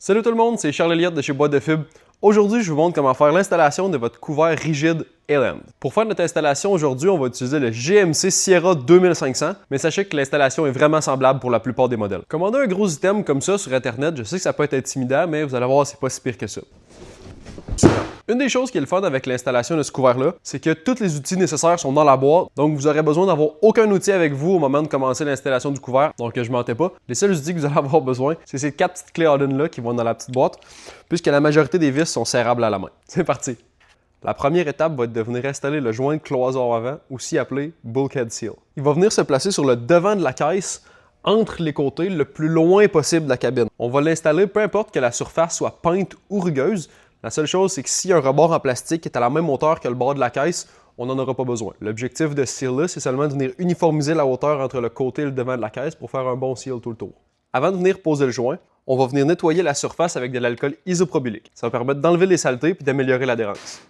Salut tout le monde, c'est Charles Elliott de chez Boîte de Fibre. Aujourd'hui, je vous montre comment faire l'installation de votre couvert rigide Eland. Pour faire notre installation aujourd'hui, on va utiliser le GMC Sierra 2500, mais sachez que l'installation est vraiment semblable pour la plupart des modèles. Commander un gros item comme ça sur Internet, je sais que ça peut être intimidant, mais vous allez voir, c'est pas si pire que ça. Une des choses qui est le fun avec l'installation de ce couvert-là, c'est que tous les outils nécessaires sont dans la boîte, donc vous n'aurez besoin d'avoir aucun outil avec vous au moment de commencer l'installation du couvert, donc je mentais pas. Les seuls outils que vous allez avoir besoin, c'est ces 4 petites clés Allen-là qui vont dans la petite boîte, puisque la majorité des vis sont serrables à la main. C'est parti! La première étape va être de venir installer le joint de cloison avant, aussi appelé Bulkhead Seal. Il va venir se placer sur le devant de la caisse, entre les côtés, le plus loin possible de la cabine. On va l'installer peu importe que la surface soit peinte ou rugueuse. La seule chose, c'est que s'il y a un rebord en plastique qui est à la même hauteur que le bord de la caisse, on n'en aura pas besoin. L'objectif de ce seal-là, c'est seulement de venir uniformiser la hauteur entre le côté et le devant de la caisse pour faire un bon seal tout le tour. Avant de venir poser le joint, on va venir nettoyer la surface avec de l'alcool isopropylique. Ça va permettre d'enlever les saletés et d'améliorer l'adhérence.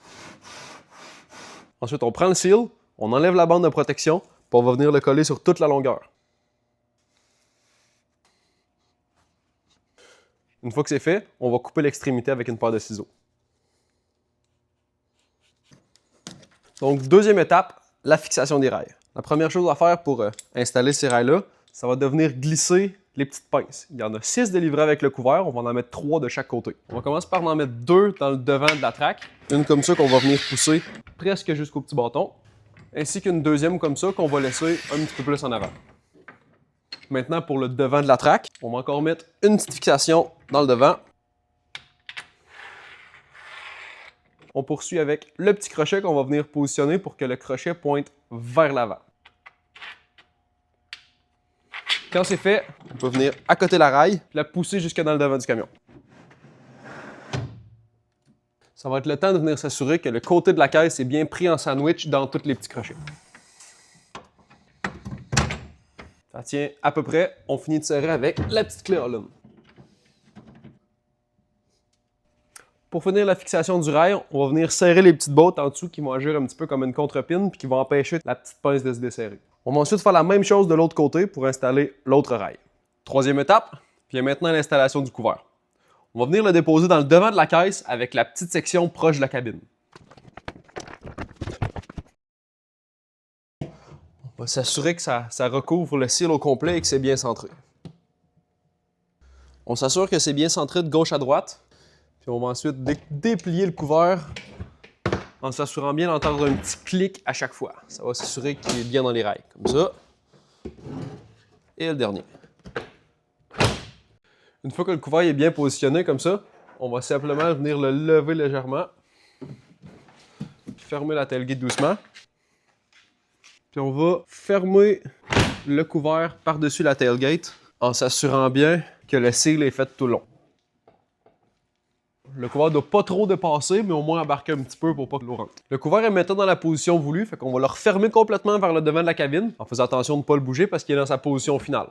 Ensuite, on prend le seal, on enlève la bande de protection, puis on va venir le coller sur toute la longueur. Une fois que c'est fait, on va couper l'extrémité avec une paire de ciseaux. Donc, deuxième étape, la fixation des rails. La première chose à faire pour installer ces rails-là, ça va devenir glisser les petites pinces. Il y en a 6 de livrés avec le couvert, on va en mettre 3 de chaque côté. On va commencer par en mettre 2 dans le devant de la traque. Une comme ça qu'on va venir pousser presque jusqu'au petit bâton, ainsi qu'une deuxième comme ça qu'on va laisser un petit peu plus en avant. Maintenant, pour le devant de la traque, on va encore mettre une petite fixation dans le devant. On poursuit avec le petit crochet qu'on va venir positionner pour que le crochet pointe vers l'avant. Quand c'est fait, on peut venir accoter la raille et la pousser jusque dans le devant du camion. Ça va être le temps de venir s'assurer que le côté de la caisse est bien pris en sandwich dans tous les petits crochets. Ça tient à peu près. On finit de serrer avec la petite clé Allen. Pour finir la fixation du rail, on va venir serrer les petites bottes en dessous qui vont agir un petit peu comme une contrepine puis qui vont empêcher la petite pince de se desserrer. On va ensuite faire la même chose de l'autre côté pour installer l'autre rail. Troisième étape, puis maintenant l'installation du couvert. On va venir le déposer dans le devant de la caisse avec la petite section proche de la cabine. On va s'assurer que ça recouvre le seal au complet et que c'est bien centré. On s'assure que c'est bien centré de gauche à droite. Puis on va ensuite déplier le couvert en s'assurant bien d'entendre un petit clic à chaque fois. Ça va s'assurer qu'il est bien dans les rails, comme ça. Et le dernier. Une fois que le couvert est bien positionné comme ça, on va simplement venir le lever légèrement. Puis fermer la tailgate doucement. Puis on va fermer le couvert par-dessus la tailgate en s'assurant bien que le seal est fait tout le long. Le couvert ne doit pas trop dépasser, mais au moins embarquer un petit peu pour pas que l'eau rentre. Le couvert est maintenant dans la position voulue, fait qu'on va le refermer complètement vers le devant de la cabine, en faisant attention de ne pas le bouger parce qu'il est dans sa position finale.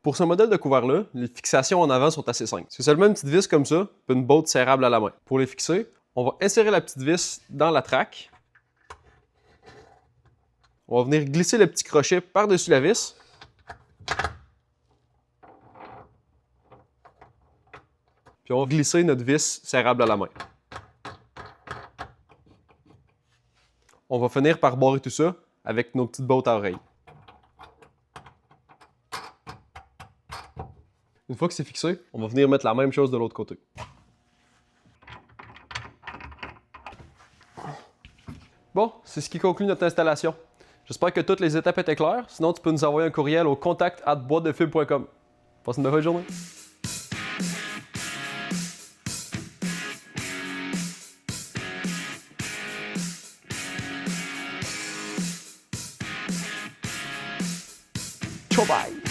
Pour ce modèle de couvert-là, les fixations en avant sont assez simples. C'est seulement une petite vis comme ça, puis une botte serrable à la main. Pour les fixer, on va insérer la petite vis dans la traque. On va venir glisser le petit crochet par-dessus la vis. Puis on va glisser notre vis serrable à la main. On va finir par barrer tout ça avec nos petites bottes à oreilles. Une fois que c'est fixé, on va venir mettre la même chose de l'autre côté. Bon, c'est ce qui conclut notre installation. J'espère que toutes les étapes étaient claires. Sinon, tu peux nous envoyer un courriel au contact@boitedefibre.com. Passe une bonne journée. Ciao, bye!